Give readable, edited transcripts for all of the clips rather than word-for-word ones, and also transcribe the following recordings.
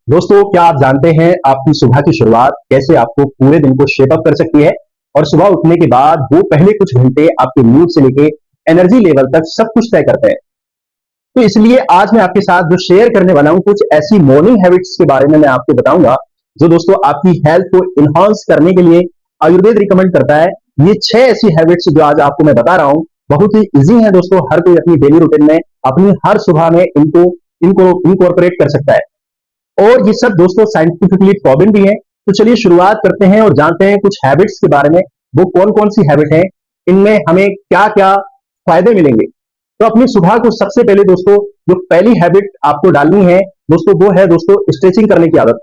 दोस्तों, क्या आप जानते हैं आपकी सुबह की शुरुआत कैसे आपको पूरे दिन को शेप अप कर सकती है? और सुबह उठने के बाद वो पहले कुछ घंटे आपके मूड से लेके एनर्जी लेवल तक सब कुछ तय करते हैं। तो इसलिए आज मैं आपके साथ जो शेयर करने वाला हूँ, कुछ ऐसी मॉर्निंग हैबिट्स के बारे में मैं आपको बताऊंगा, जो दोस्तों आपकी हेल्थ को इन्हांस करने के लिए आयुर्वेद रिकमेंड करता है। ये 6 ऐसी हैबिट्स जो आज आपको मैं बता रहा हूँ, बहुत ही ईज़ी हैं दोस्तों, हर कोई अपनी डेली रूटीन में, अपनी हर सुबह में इनको इनको इनकॉर्पोरेट कर सकता है। और ये सब दोस्तों साइंटिफिकली प्रूवन भी है। तो चलिए शुरुआत करते हैं और जानते हैं कुछ हैबिट्स के बारे में। वो कौन कौन सी हैबिट है, इनमें हमें क्या क्या फायदे मिलेंगे। तो अपनी सुबह को सबसे पहले दोस्तों जो पहली हैबिट आपको डालनी है दोस्तों, वो है दोस्तों स्ट्रेचिंग करने की आदत।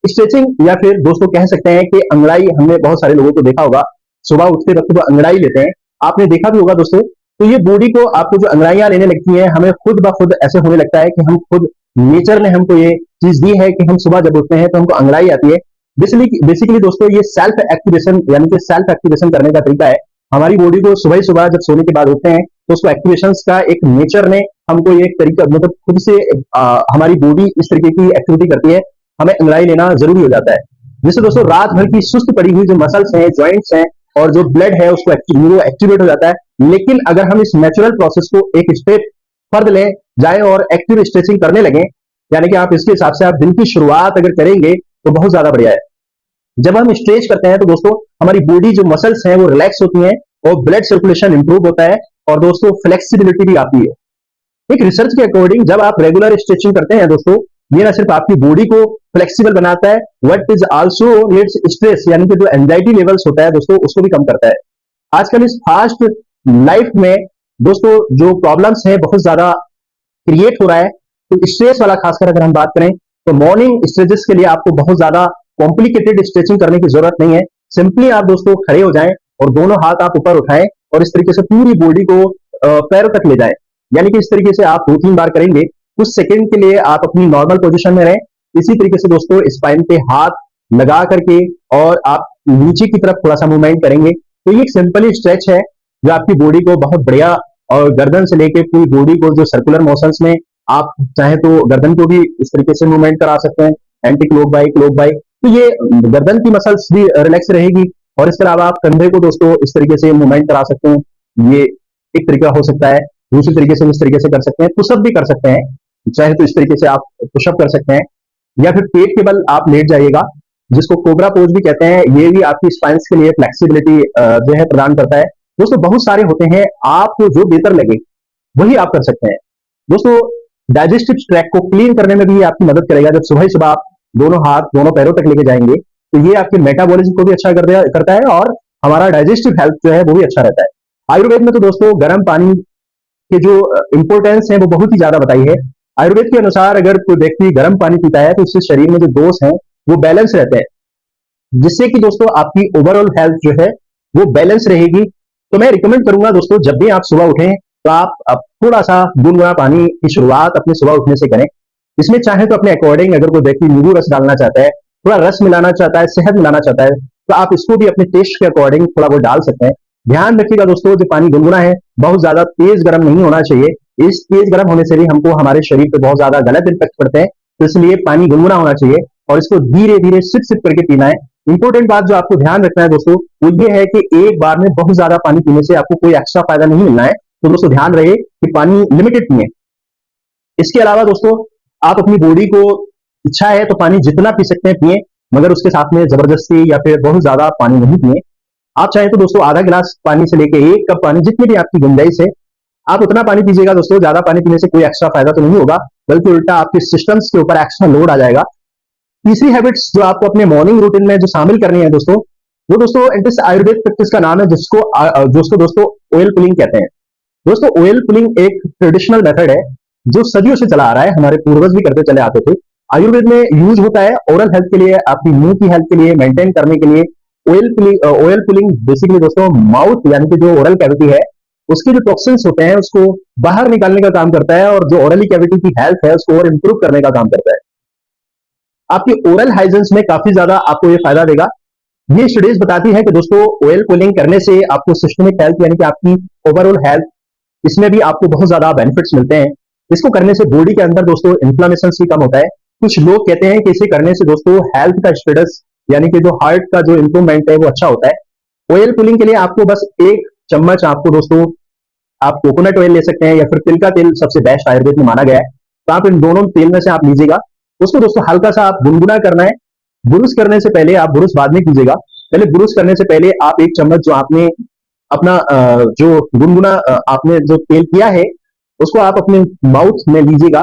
स्ट्रेचिंग या फिर दोस्तों कह सकते हैं कि अंगड़ाई, हमने बहुत सारे लोगों को देखा होगा सुबह उठते वक्त वो अंगड़ाई लेते हैं। आपने देखा भी होगा दोस्तों। तो ये बॉडी को आपको जो अंगड़ाइयां लेने लगती हैं, हमें खुद ब खुद ऐसे होने लगता है कि हम खुद, नेचर ने हमको ये चीज दी है कि हम सुबह जब उठते हैं तो हमको अंगड़ाई आती है। बेसिकली बेसिकली दोस्तों ये सेल्फ एक्टिवेशन, यानी कि सेल्फ एक्टिवेशन करने का तरीका है। हमारी बॉडी को सुबह ही सुबह जब सोने के बाद उठते हैं तो उसको एक्टिवेशन का एक नेचर ने हमको ये एक तरीका, मतलब खुद से हमारी बॉडी इस तरीके की एक्टिविटी करती है, हमें अंगड़ाई लेना जरूरी हो जाता है। जिससे दोस्तों रात भर की सुस्त पड़ी हुई जो मसल्स हैं, ज्वाइंट्स हैं और जो ब्लड है उसको वो एक्टिवेट हो जाता है। लेकिन अगर हम इस नेचुरल प्रोसेस को एक स्टेप फर्द ले जाए और एक्टिव स्ट्रेचिंग करने लगे, यानी कि आप इसके हिसाब से आप दिन की शुरुआत अगर करेंगे तो बहुत ज्यादा बढ़िया है। जब हम स्ट्रेच करते हैं तो दोस्तों हमारी बॉडी जो मसल्स हैं वो रिलैक्स होती हैं और ब्लड सर्कुलेशन इंप्रूव होता है और दोस्तों फ्लेक्सिबिलिटी भी आती है। एक रिसर्च के अकॉर्डिंग जब आप रेगुलर स्ट्रेचिंग करते हैं दोस्तों, ये ना सिर्फ आपकी बॉडी को फ्लेक्सिबल बनाता है, what is also leads stress, यानी कि जो एंजाइटी लेवल्स होता है दोस्तों उसको भी कम करता है। आजकल इस फास्ट लाइफ में दोस्तों जो प्रॉब्लम्स हैं बहुत ज्यादा क्रिएट हो रहा है। तो स्ट्रेस वाला खासकर अगर हम बात करें तो मॉर्निंग स्ट्रेचेस के लिए आपको बहुत ज्यादा कॉम्प्लिकेटेड स्ट्रेचिंग करने की जरूरत नहीं है। सिंपली आप दोस्तों खड़े हो जाएं और दोनों हाथ आप ऊपर उठाएं और इस तरीके से पूरी बॉडी को पैरों तक ले जाएं। यानी कि इस तरीके से आप 2-3 बार करेंगे, कुछ सेकंड के लिए आप अपनी नॉर्मल पोजीशन में रहें। इसी तरीके से दोस्तों स्पाइन पे हाथ लगा करके और आप नीचे की तरफ थोड़ा सा मूवमेंट करेंगे। तो ये एक सिंपली स्ट्रेच है जो आपकी बॉडी को बहुत बढ़िया, और गर्दन से लेके पूरी बॉडी को जो सर्कुलर मोशंस में, आप चाहे तो गर्दन को भी इस तरीके से मूवमेंट करा सकते हैं, anti clock wise clock wise. तो ये गर्दन की मसल्स भी रिलैक्स रहेगी। और इसके अलावा आप कंधे को दोस्तों इस तरीके से मूवमेंट करा सकते हैं, ये एक तरीका हो सकता है। दूसरी तरीके से इस तरीके से कर सकते हैं, पुशअप भी कर सकते हैं, चाहे तो इस तरीके से आप पुशअप कर सकते हैं, या फिर पेट के बल आप लेट जाइएगा, जिसको कोबरा पोज भी कहते हैं। ये भी आपकी स्पाइंस के लिए फ्लेक्सिबिलिटी जो है प्रदान करता है। दोस्तों बहुत सारे होते हैं, आपको जो बेहतर लगे वही आप कर सकते हैं। दोस्तों डाइजेस्टिव ट्रैक को क्लीन करने में भी ये आपकी मदद करेगा। जब सुबह ही सुबह आप दोनों हाथ दोनों पैरों तक लेके जाएंगे तो ये आपके मेटाबॉलिज्म को भी अच्छा करता है और हमारा डाइजेस्टिव हेल्थ जो है वो भी अच्छा रहता है। आयुर्वेद में तो दोस्तों गर्म पानी के जो इंपोर्टेंस है वो बहुत ही ज्यादा बताई है। आयुर्वेद के अनुसार अगर कोई व्यक्ति गर्म पानी पीता है तो उससे शरीर में जो दोष है वो बैलेंस रहते हैं, जिससे कि दोस्तों आपकी ओवरऑल हेल्थ जो है वो बैलेंस रहेगी। तो मैं रिकमेंड करूंगा दोस्तों, जब भी आप सुबह उठें तो आप थोड़ा सा गुनगुना पानी की शुरुआत अपने सुबह उठने से करें। इसमें चाहे तो अपने अकॉर्डिंग, अगर कोई व्यक्ति नींबू रस डालना चाहता है, थोड़ा रस मिलाना चाहता है, शहद मिलाना चाहता है, तो आप इसको भी अपने टेस्ट के अकॉर्डिंग थोड़ा वो डाल सकते हैं। ध्यान रखिएगा दोस्तों, जो पानी गुनगुना है बहुत ज्यादा तेज गर्म नहीं होना चाहिए। इस तेज गर्म होने से भी हमको हमारे शरीर पे बहुत ज्यादा गलत इम्पैक्ट पड़ते हैं। तो इसलिए पानी गुनगुना होना चाहिए और इसको धीरे धीरे सिप सिप करके पीना है। इंपॉर्टेंट बात जो आपको ध्यान रखना है दोस्तों वो ये है कि एक बार में बहुत ज्यादा पानी पीने से आपको कोई एक्स्ट्रा फायदा नहीं मिलना है। तो दोस्तों ध्यान रहे कि पानी लिमिटेड पिए। इसके अलावा दोस्तों आप अपनी बॉडी को, इच्छा है तो पानी जितना पी सकते हैं पिए, मगर उसके साथ में जबरदस्ती या फिर बहुत ज्यादा पानी नहीं पिए। आप चाहे तो दोस्तों आधा गिलास पानी से लेके 1 कप पानी, जितनी भी आपकी गुंजाइश है आप उतना पानी पीजिएगा दोस्तों। ज्यादा पानी पीने से कोई एक्स्ट्रा फायदा तो नहीं होगा, बल्कि उल्टा आपके सिस्टम्स के ऊपर एक्स्ट्रा लोड आ जाएगा। तीसरी हैबिट्स जो आपको अपने मॉर्निंग रूटीन में जो शामिल करनी है दोस्तों, वो दोस्तों एंटिस आयुर्वेद प्रैक्टिस का नाम है, जिसको दोस्तों ऑयल पुलिंग कहते हैं। दोस्तों ऑयल पुलिंग एक ट्रेडिशनल मेथड है जो सदियों से चला आ रहा है, हमारे पूर्वज भी करते चले आते थे। आयुर्वेद में यूज होता है ओरल हेल्थ के लिए, आपकी मुंह की हेल्थ के लिए, मेंटेन करने के लिए। ऑयल पुलिंग बेसिकली दोस्तों माउथ, यानी कि जो ओरल कैविटी है उसके जो टॉक्सिन्स होते हैं उसको बाहर निकालने का काम करता है, और जो ओरली कैविटी की हेल्थ है उसको और इंप्रूव करने का काम करता है। आपकी ओरल हाइजेंस में काफी ज्यादा आपको ये फायदा देगा। ये स्टडीज बताती है कि दोस्तों ऑयल पुलिंग करने से आपको सिस्टमिक हेल्थ, यानी कि आपकी ओवरऑल हेल्थ, इसमें भी आपको बहुत ज्यादा बेनिफिट्स मिलते हैं। इसको करने से बॉडी के अंदर दोस्तों इन्फ्लामेशन भी कम होता है, कुछ लोग कहते हैं कि इसे करने से दोस्तों हेल्थ का स्टेटस यानी कि जो हार्ट का जो इंप्रूवमेंट है वो अच्छा होता है। ऑयल पुलिंग के लिए आपको बस 1 चम्मच आपको दोस्तों आप कोकोनट ऑयल ले सकते हैं या फिर तिल का तेल सबसे बेस्ट आयुर्वेद में माना गया है। तो आप इन दोनों तेल में से आप लीजिएगा, उसको दोस्तों हल्का सा आप गुनगुना करना है। बुरुश करने से पहले, आप बुरुश बाद में कीजिएगा, पहले बुरुश करने से पहले आप 1 चम्मच जो आपने अपना जो गुनगुना आपने जो तेल किया है उसको आप अपने माउथ में लीजिएगा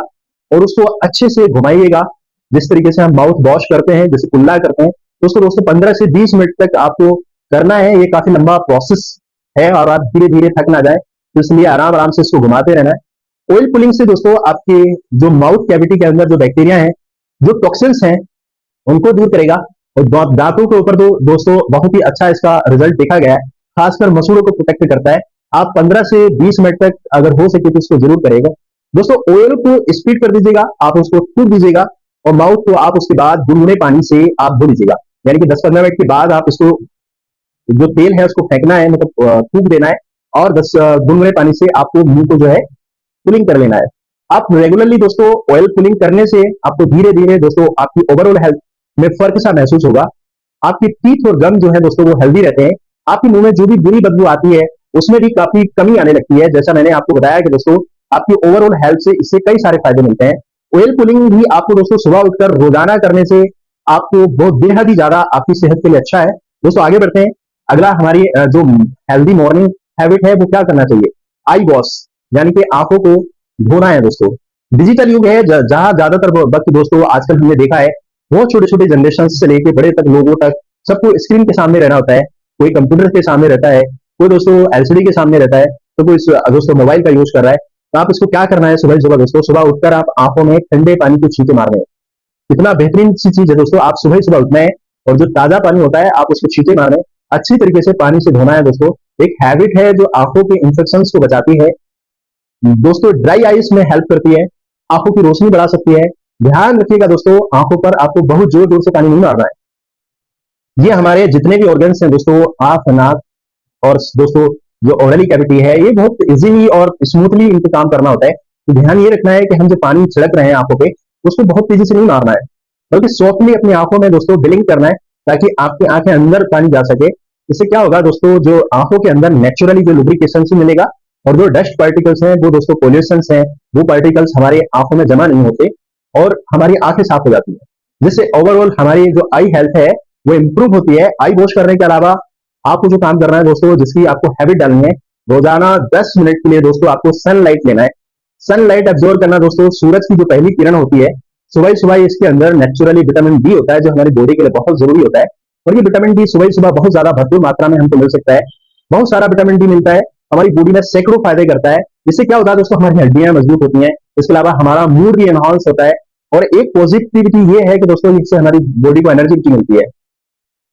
और उसको अच्छे से घुमाइएगा। जिस तरीके से हम माउथ वॉश करते हैं, जैसे कुल्ला करते हैं, तो उसको दोस्तों 15 से 20 मिनट तक आपको करना है। ये काफी लंबा प्रोसेस है और आप धीरे धीरे थक ना जाए, तो इसलिए आराम आराम से इसको घुमाते रहना है। ऑयल पुलिंग से दोस्तों आपके जो माउथ कैविटी के अंदर जो बैक्टीरिया है, जो टॉक्सिन्स हैं, उनको दूर करेगा और दांतों के ऊपर तो दोस्तों बहुत ही अच्छा इसका रिजल्ट देखा गया है। खासकर मसूड़ों को प्रोटेक्ट करता है। आप 15 से 20 मिनट तक अगर हो सके तो इसको जरूर करेगा दोस्तों। ऑयल को स्पीड कर दीजिएगा, आप उसको थूक दीजिएगा और माउथ को आप उसके बाद गुनगुने पानी से आप धो लीजिएगा। यानी कि 10-15 मिनट के बाद आप इसको जो तेल है उसको फेंकना है, मतलब थूक देना है और 10 गुनगुने पानी से आपको मुंह को जो है पुलिंग कर लेना है। आप रेगुलरली दोस्तों ऑयल पुलिंग करने से आपको धीरे धीरे दोस्तों आपकी ओवरऑल हेल्थ में फर्क सा महसूस होगा। आपकी टीथ और गम जो है दोस्तों वो हेल्दी रहते हैं। आपके मुंह में जो भी बुरी बदबू आती है उसमें भी काफी कमी आने लगती है। जैसा मैंने आपको बताया कि दोस्तों आपकी ओवरऑल हेल्थ से इससे कई सारे फायदे मिलते हैं। ऑयल पुलिंग भी आपको दोस्तों सुबह उठकर रोजाना करने से आपको बहुत बेहद ही ज्यादा आपकी सेहत के लिए अच्छा है। दोस्तों आगे बढ़ते हैं। अगला हमारी जो हेल्दी मॉर्निंग हैबिट है वो क्या करना चाहिए? आई वॉश, यानी कि आंखों को धोना है दोस्तों। डिजिटल युग है जहां ज्यादातर वक्त दोस्तों आजकल हमने देखा है बहुत छोटे छोटे जनरेशन से लेके बड़े तक लोगों तक सबको स्क्रीन के सामने रहना होता है। कोई कंप्यूटर के सामने रहता है, कोई दोस्तों एलसीडी के सामने रहता है, तो कोई दोस्तों मोबाइल का यूज कर रहा है। तो आप इसको क्या करना है, सुबह सुबह दोस्तों सुबह उठकर आप आंखों में ठंडे पानी के छींटे मारने हैं। कितना बेहतरीन सी चीज है दोस्तों। आप सुबह सुबह उठना है और जो ताजा पानी होता है आप उसको छींटे मारने, अच्छी तरीके से पानी से धोना है दोस्तों। एक हैबिट है जो आंखों के इंफेक्शन को बचाती है दोस्तों। ड्राई आइस में हेल्प करती है, आंखों की रोशनी बढ़ा सकती है। ध्यान रखिएगा दोस्तों, आंखों पर आपको बहुत जोर जोर से पानी नहीं मारना है। ये हमारे जितने भी ऑर्गन्स हैं दोस्तों, आंख, नाक और दोस्तों जो ओरली कैविटी है, ये बहुत इजीली और स्मूथली इनको काम करना होता है। तो ध्यान ये रखना है कि हम जो पानी छिड़क रहे हैं आंखों पे उसको बहुत तेजी से नहीं मारना है, बल्कि सॉफ्टली अपनी आंखों में दोस्तों बिलिंग करना है ताकि आपकी आंखें अंदर पानी जा सके। इससे क्या होगा दोस्तों, जो आंखों के अंदर नेचुरली जो लुब्रिकेशन से मिलेगा और जो डस्ट पार्टिकल्स हैं वो दोस्तों पोल्यूशन हैं, वो पार्टिकल्स हमारी आंखों में जमा नहीं होते और हमारी आंखें साफ हो जाती है, जिससे ओवरऑल हमारी जो आई हेल्थ है वो इंप्रूव होती है। आई वॉश करने के अलावा आपको जो काम करना है दोस्तों, जिसकी आपको हैबिट डालनी है, रोजाना 10 मिनट के लिए दोस्तों आपको सनलाइट लेना है। सनलाइट एब्जॉर्ब करना दोस्तों, सूरज की जो पहली किरण होती है सुबह सुबह, इसके अंदर नेचुरली विटामिन डी होता है जो हमारी बॉडी के लिए बहुत जरूरी होता है। और ये विटामिन डी सुबह सुबह बहुत ज्यादा भरपूर मात्रा में हमको मिल सकता है। बहुत सारा विटामिन डी मिलता है, हमारी बॉडी में सैकड़ों फायदे करता है। इससे क्या होता है दोस्तों, हमारी हड्डियां मजबूत होती हैं, इसके अलावा हमारा मूड भी एनहांस होता है। और एक पॉजिटिविटी ये है कि दोस्तों इससे हमारी बॉडी को एनर्जी मिलती है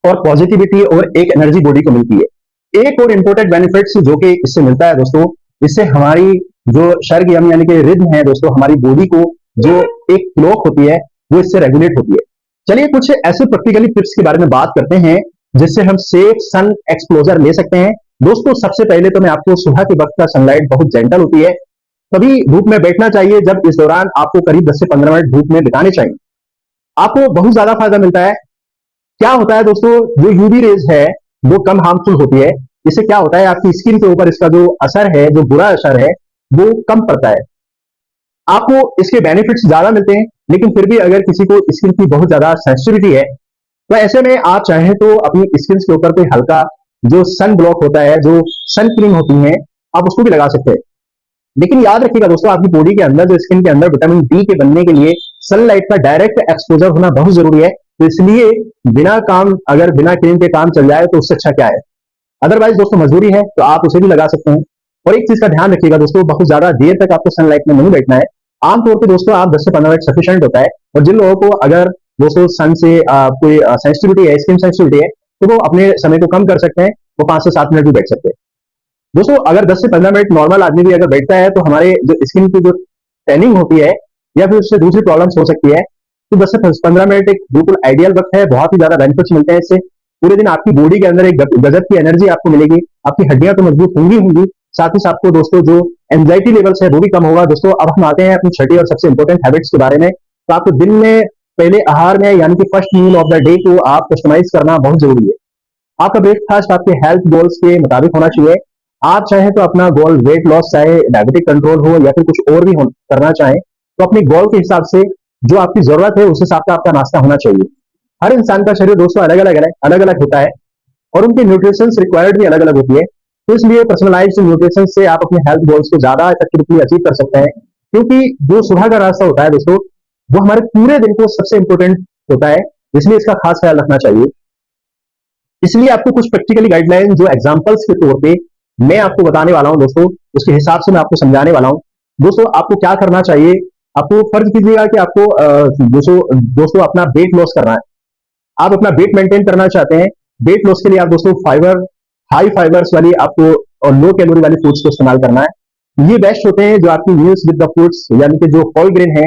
और पॉजिटिविटी और एक एनर्जी बॉडी को मिलती है। एक और इंपॉर्टेंट बेनिफिट्स जो कि इससे मिलता है दोस्तों, इससे हमारी जो शर्गयम यानी कि रिद्म है दोस्तों, हमारी बॉडी को जो एक क्लॉक होती है वो इससे रेगुलेट होती है। चलिए कुछ ऐसे प्रैक्टिकली टिप्स के बारे में बात करते हैं जिससे हम सेफ सन एक्सपोजर ले सकते हैं। दोस्तों सबसे पहले तो मैं आपको सुबह के वक्त का सनलाइट बहुत जेंटल होती है, तभी धूप में बैठना चाहिए जब इस दौरान आपको करीब 10 से 15 मिनट धूप में बिताने चाहिए। आपको बहुत ज्यादा फायदा मिलता है। क्या होता है दोस्तों, जो यूवी रेज है वो कम हार्मफुल होती है। इससे क्या होता है, आपकी स्किन के ऊपर इसका जो असर है, जो बुरा असर है, वो कम पड़ता है। आपको इसके बेनिफिट्स ज्यादा मिलते हैं, लेकिन फिर भी अगर किसी को स्किन की बहुत ज्यादा सेंसिटिविटी है तो ऐसे में आप चाहें तो अपनी स्किन के ऊपर कोई हल्का जो सन ब्लॉक होता है, जो सन क्रीम होती है, आप उसको भी लगा सकते हैं। लेकिन याद रखिएगा दोस्तों, आपकी बॉडी के अंदर जो स्किन के अंदर विटामिन डी के बनने के लिए सनलाइट का डायरेक्ट एक्सपोजर होना बहुत जरूरी है। तो इसलिए बिना काम, अगर बिना क्रीम के काम चल जाए तो उससे अच्छा क्या है। अदरवाइज दोस्तों मजबूरी है तो आप उसे भी लगा सकते हैं। और एक चीज का ध्यान रखिएगा दोस्तों, बहुत ज्यादा देर तक आपको सनलाइट में नहीं बैठना है। आमतौर पर दोस्तों आप 10 से 15 मिनट सफिशिएंट होता है। और जिन लोगों को अगर दोस्तों सन से कोई सेंसिटिविटी है, स्किन सेंसिटिविटी है, तो वो अपने समय को कम कर सकते हैं, वो 5 से 7 मिनट भी बैठ सकते हैं। दोस्तों अगर 10 से 15 मिनट नॉर्मल आदमी भी अगर बैठता है तो हमारे जो स्किन की जो टैनिंग होती है या फिर उससे दूसरी प्रॉब्लम्स हो सकती है, तो 10 से 15 मिनट एक बिल्कुल आइडियल वक्त है। बहुत ही ज्यादा बेनिफिट्स मिलते हैं इससे। पूरे दिन आपकी बॉडी के अंदर एक गजब की एनर्जी आपको मिलेगी, आपकी हड्डियां तो मजबूत होंगी, साथ ही साथ आपको दोस्तों जो एंजाइटी लेवल्स है वो भी कम होगा। दोस्तों अब हम आते हैं अपनी छठी और सबसे इंपॉर्टेंट हैबिट्स के बारे में। तो आपको दिन में पहले आहार में यानी कि first meal of the day को आप कस्टमाइज करना बहुत जरूरी है। आपका ब्रेकफास्ट आपके हेल्थ गोल्स के मुताबिक होना चाहिए। आप चाहें तो अपना गोल वेट लॉस, चाहे डायबिटिक कंट्रोल हो या फिर कुछ और भी करना चाहें, तो अपने गोल के हिसाब से जो आपकी जरूरत है उस हिसाब का आपका नाश्ता होना चाहिए। हर इंसान का शरीर दोस्तों अलग अलग होता है और उनकी न्यूट्रिशन रिक्वायर्ड भी अलग अलग होती है। तो इसलिए पर्सनलाइज्ड न्यूट्रिशन से आप अपने हेल्थ गोल्स को ज्यादा इफेक्टिवली अचीव कर सकते हैं, क्योंकि जो सुबह का रास्ता होता है दोस्तों, वो हमारे पूरे दिन को सबसे इंपॉर्टेंट होता है, इसलिए इसका खास ख्याल रखना चाहिए। इसलिए आपको कुछ प्रैक्टिकली गाइडलाइन जो एग्जांपल्स के तौर पे मैं आपको बताने वाला हूं दोस्तों, उसके हिसाब से मैं आपको समझाने वाला हूं। दोस्तों आपको क्या करना चाहिए, आपको फर्ज कीजिएगा कि आपको दोस्तों अपना वेट लॉस करना है। आप अपना वेट मेंटेन करना चाहते हैं। वेट लॉस के लिए आप दोस्तों फाइबर, हाई फाइबर्स वाली आपको और लो कैलोरी वाली फूड्स को इस्तेमाल करना है। ये बेस्ट होते हैं जो आपकी मील्स विद द फ्रूट्स, यानी कि जो होल ग्रेन है,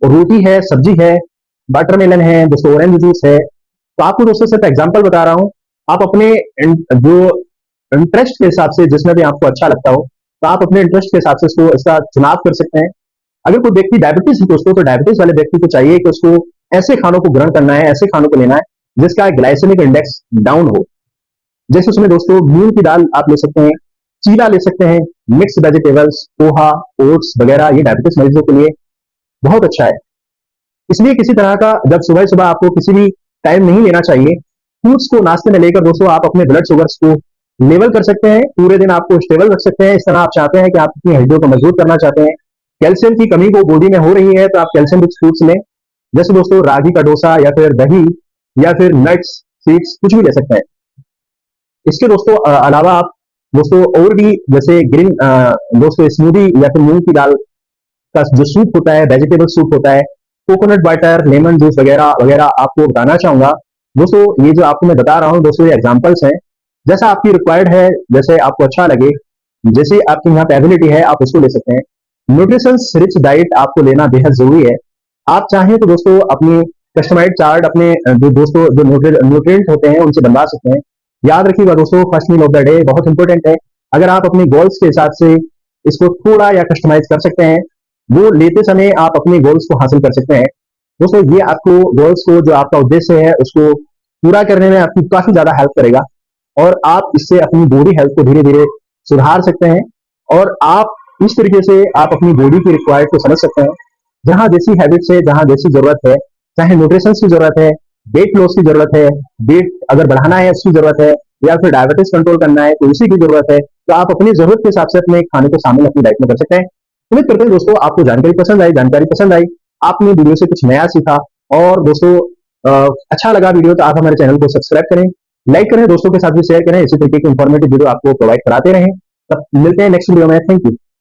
रोटी है, सब्जी है, वाटरमेलन है, दोस्तों ऑरेंज जूस है। तो आपको दोस्तों सिर्फ एग्जांपल बता रहा हूं। आप अपने जो इंटरेस्ट के हिसाब से, जिसमें भी आपको अच्छा लगता हो, तो आप अपने इंटरेस्ट के हिसाब से इसका चुनाव कर सकते हैं। अगर कोई व्यक्ति डायबिटीज है दोस्तों, तो डायबिटीज वाले व्यक्ति को चाहिए कि उसको ऐसे खानों को ग्रहण करना है, ऐसे खानों को लेना है जिसका ग्लाइसेमिक इंडेक्स डाउन हो। जैसे उसमें दोस्तों मूंग की दाल आप ले सकते हैं, चीला ले सकते हैं, मिक्स वेजिटेबल्स, पोहा, ओट्स वगैरह, ये डायबिटीज मरीजों के लिए बहुत अच्छा है। इसलिए किसी तरह का जब सुबह सुबह आपको किसी भी टाइम नहीं लेना चाहिए, फ्रूट्स को नाश्ते में लेकर दोस्तों आप अपने ब्लड शुगर्स को लेवल कर सकते हैं, पूरे दिन आपको स्टेबल रख सकते हैं। इस तरह आप चाहते हैं कि आप अपनी हड्डियों को मजबूत करना चाहते हैं, कैल्शियम की कमी को बॉडी में हो रही है, तो आप कैल्शियम रिच फ्रूट्स लें। जैसे दोस्तों रागी का डोसा या फिर दही या फिर नट्स, सीड्स, कुछ भी ले सकते हैं। इसके दोस्तों अलावा आप दोस्तों और भी जैसे ग्रीन दोस्तों स्मूदी या फिर मूंग की दाल का जो सूप होता है, वेजिटेबल सूप होता है, कोकोनट वाटर, लेमन जूस वगैरह वगैरह आपको बताना चाहूंगा। दोस्तों ये जो आपको मैं बता रहा हूँ दोस्तों, ये एग्जांपल्स हैं, जैसा आपकी रिक्वायर्ड है, जैसे आपको अच्छा लगे, जैसे आपकी यहाँ पे एबिलिटी है, आप उसको ले सकते हैं। न्यूट्रिशन रिच डाइट आपको लेना बेहद जरूरी है। आप चाहें तो दोस्तों अपनी कस्टमाइज्ड चार्ट अपने जो दोस्तों जो न्यूट्रिएंट होते हैं उनसे बनवा सकते हैं। याद रखिएगा दोस्तों, first meal of the day बहुत इंपॉर्टेंट है। अगर आप अपने गोल्स के हिसाब से इसको थोड़ा या कस्टमाइज कर सकते हैं, वो लेते समय आप अपने गोल्स को हासिल कर सकते हैं। दोस्तों ये आपको गोल्स को, जो आपका उद्देश्य है, उसको पूरा करने में आपकी काफी ज्यादा हेल्प करेगा और आप इससे अपनी बॉडी हेल्थ को धीरे धीरे सुधार सकते हैं। और आप इस तरीके से आप अपनी बॉडी की रिक्वायर्ड को समझ सकते हैं। जहां जैसी हैबिट्स है, जहां जैसी जरूरत है, चाहे न्यूट्रिशन की जरूरत है, वेट लॉस की जरूरत है, वेट अगर बढ़ाना है उसकी जरूरत है, या फिर डायबिटीज कंट्रोल करना है तो इसी की जरूरत है, तो आप अपनी जरूरत के हिसाब से अपने खाने को शामिल अपनी डाइट में कर सकते हैं। उम्मीद करते हैं दोस्तों आपको जानकारी पसंद आई, आपने वीडियो से कुछ नया सीखा। और दोस्तों अच्छा लगा वीडियो तो आप हमारे चैनल को सब्सक्राइब करें, लाइक करें, दोस्तों के साथ भी शेयर करें। इसी तरीके की इंफॉर्मेटिव वीडियो आपको प्रोवाइड कराते रहें। तब मिलते हैं नेक्स्ट वीडियो में। Thank you.